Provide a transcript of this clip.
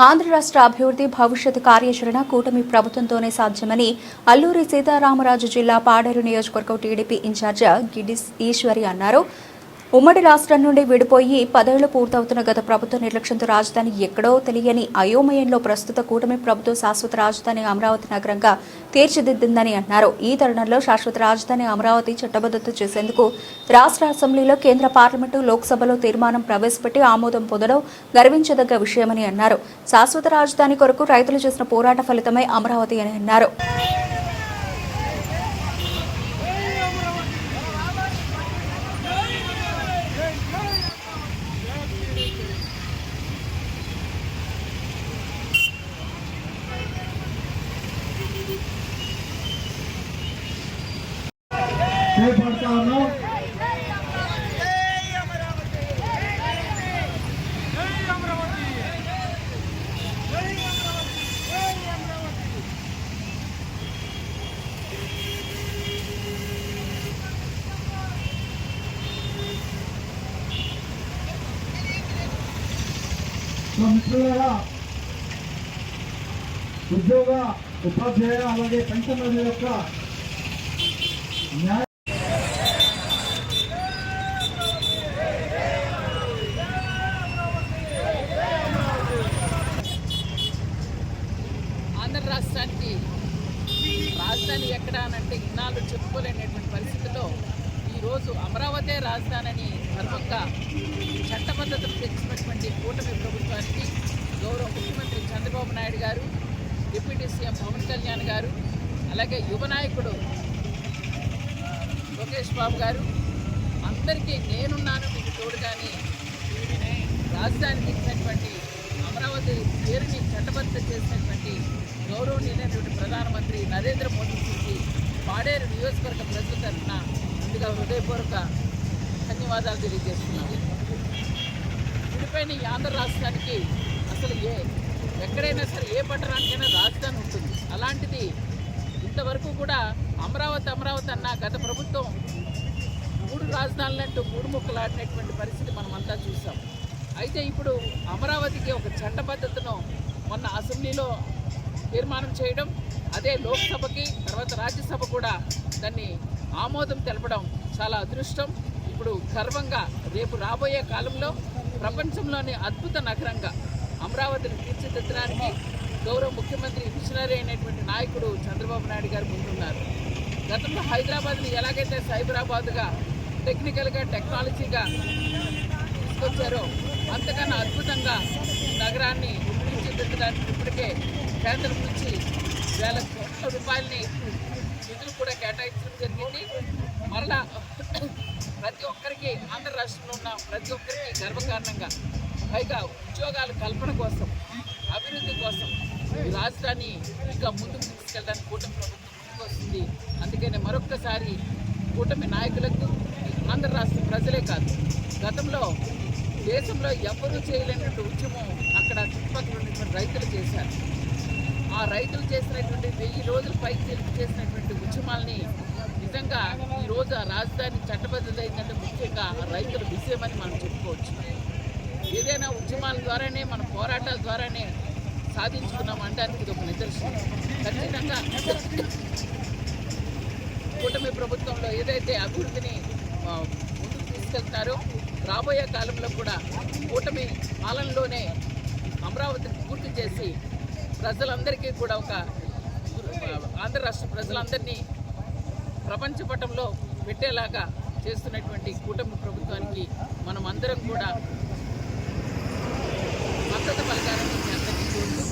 ఆంధ్ర రాష్ట్ర అభివృద్ధి భవిష్యత్ కార్యాచరణ కూటమి ప్రభుత్వంతోనే సాధ్యమని అల్లూరి సీతారామరాజు జిల్లా పాడేరు నియోజకవర్గం టీడీపీ ఇన్ఛార్జ్ గిడిస్ ఈశ్వరి అన్నారు. ఉమ్మడి రాష్ట్రం నుండి విడిపోయి 10 ఏళ్లు పూర్తవుతున్న గత ప్రభుత్వ నిర్లక్ష్యంతో రాజధాని ఎక్కడో తెలియని అయోమయంలో ప్రస్తుత కూటమి ప్రభుత్వం శాశ్వత రాజధాని అమరావతి నగరంగా తీర్చిదిద్దిందని అన్నారు. ఈ తరుణంలో శాశ్వత రాజధాని అమరావతి చట్టబద్ధత చేసేందుకు రాష్ట్ర అసెంబ్లీలో కేంద్ర పార్లమెంటు లోక్సభలో తీర్మానం ప్రవేశపెట్టి ఆమోదం పొందడం గర్వించదగ్గ విషయమని అన్నారు. శాశ్వత రాజధాని కొరకు రైతులు చేసిన పోరాట ఫలితమే అమరావతి అని అన్నారు. మిత్రులారా, ఉద్యోగ ఉపాధ్యాయ అలాగే పెన్షనర్ల యొక్క న్యాయ ఆంధ్ర రాష్ట్రానికి రాజధాని ఎక్కడ అనంటే ఇన్నాళ్ళు చెప్పుకోలేనటువంటి పరిస్థితిలో ఈరోజు అమరావతి రాజధాని అని గర్వంగా చట్టబద్ధతలు తెచ్చినటువంటి కూటమి ప్రభుత్వానికి గౌరవ ముఖ్యమంత్రి చంద్రబాబు నాయుడు గారు, డిప్యూటీ సీఎం పవన్ కళ్యాణ్ గారు, అలాగే యువ నాయకుడు లోకేష్ బాబు గారు అందరికీ నేనున్నాను మీకు తోడుగాని రాజధానికి ఇచ్చినటువంటి అమరావతి పేరుని చట్టబద్ధత చేసినటువంటి గౌరవనీయులైనటువంటి ప్రధానమంత్రి నరేంద్ర మోదీకి పాడేరు నియోజకవర్గ ప్రజల తరఫున ముందుగా హృదయపూర్వక ధన్యవాదాలు తెలియజేస్తున్నాను. విడిపోయిన ఈ ఆంధ్ర రాష్ట్రానికి అసలు ఎక్కడైనా సరే ఏ పట్టణానికైనా రాజధాని ఉంటుంది. అలాంటిది ఇంతవరకు కూడా అమరావతి అన్న గత ప్రభుత్వం 3 రాజధానులంటూ 3 ముక్కలాడినటువంటి పరిస్థితి మనమంతా చూసాం. అయితే ఇప్పుడు అమరావతికి ఒక చట్టబద్ధతను మొన్న అసెంబ్లీలో తీర్మానం చేయడం, అదే లోక్సభకి తర్వాత రాజ్యసభ కూడా దాన్ని ఆమోదం తెలపడం చాలా అదృష్టం. ఇప్పుడు గర్వంగా రేపు రాబోయే కాలంలో ప్రపంచంలోని అద్భుత నగరంగా అమరావతిని తీర్చిదిద్దడానికి గౌరవ ముఖ్యమంత్రి విజనరీ అయినటువంటి నాయకుడు చంద్రబాబు నాయుడు గారు ముందున్నారు. గతంలో హైదరాబాద్ని ఎలాగైతే సైబరాబాద్గా టెక్నికల్గా టెక్నాలజీగా తీసుకొచ్చారో అంతకన్నా అద్భుతంగా నగరాన్ని తీర్చిదిద్దడానికి ఇప్పటికే కేంద్రం నుంచి వేల కోట్ల రూపాయలని నిధులు కూడా కేటాయించడం జరిగింది. మరలా ప్రతి ఒక్కరికి ఆంధ్ర రాష్ట్రంలో ఉన్న ప్రతి ఒక్కరికి గర్వకారణంగా పైగా ఉద్యోగాల కల్పన కోసం, అభివృద్ధి కోసం ఈ రాష్ట్రాన్ని ఇంకా ముందుకు తీసుకెళ్ళడానికి కూటమి ప్రభుత్వం ముందుకు వస్తుంది. అందుకనే మరొక్కసారి కూటమి నాయకులకు ఆంధ్ర రాష్ట్ర ప్రజలే కాదు, గతంలో దేశంలో ఎవరూ చేయలేనటువంటి ఉద్యమం అక్కడ చుట్టుపక్కల ఉన్నటువంటి రైతులు చేశారు. ఆ రైతులు చేసినటువంటి 1000 రోజుల పైకి చేసినటువంటి ఉద్యమాల్ని నిజంగా ఈరోజు ఆ రాజధాని చట్టబద్ధత అయిందంటే ముఖ్యంగా రైతుల విషయమని మనం చెప్పుకోవచ్చు. ఏదైనా ఉద్యమాల ద్వారానే మన పోరాటాల ద్వారానే సాధించుకున్నాం అనడానికి ఇది ఒక నిదర్శనం. ఖచ్చితంగా కూటమి ప్రభుత్వంలో ఏదైతే అభివృద్ధిని ముందుకు తీసుకెళ్తారో రాబోయే కాలంలో కూడా కూటమి పాలనలోనే అమరావతిని పూర్తి చేసి ప్రజలందరికీ కూడా ఒక ఆంధ్ర రాష్ట్ర ప్రజలందరినీ ప్రపంచ పటంలో పెట్టేలాగా చేస్తున్నటువంటి కూటమి ప్రభుత్వానికి మనం అందరం కూడా మద్దతు పలకాలని మీ అందరికీ కోరుతూ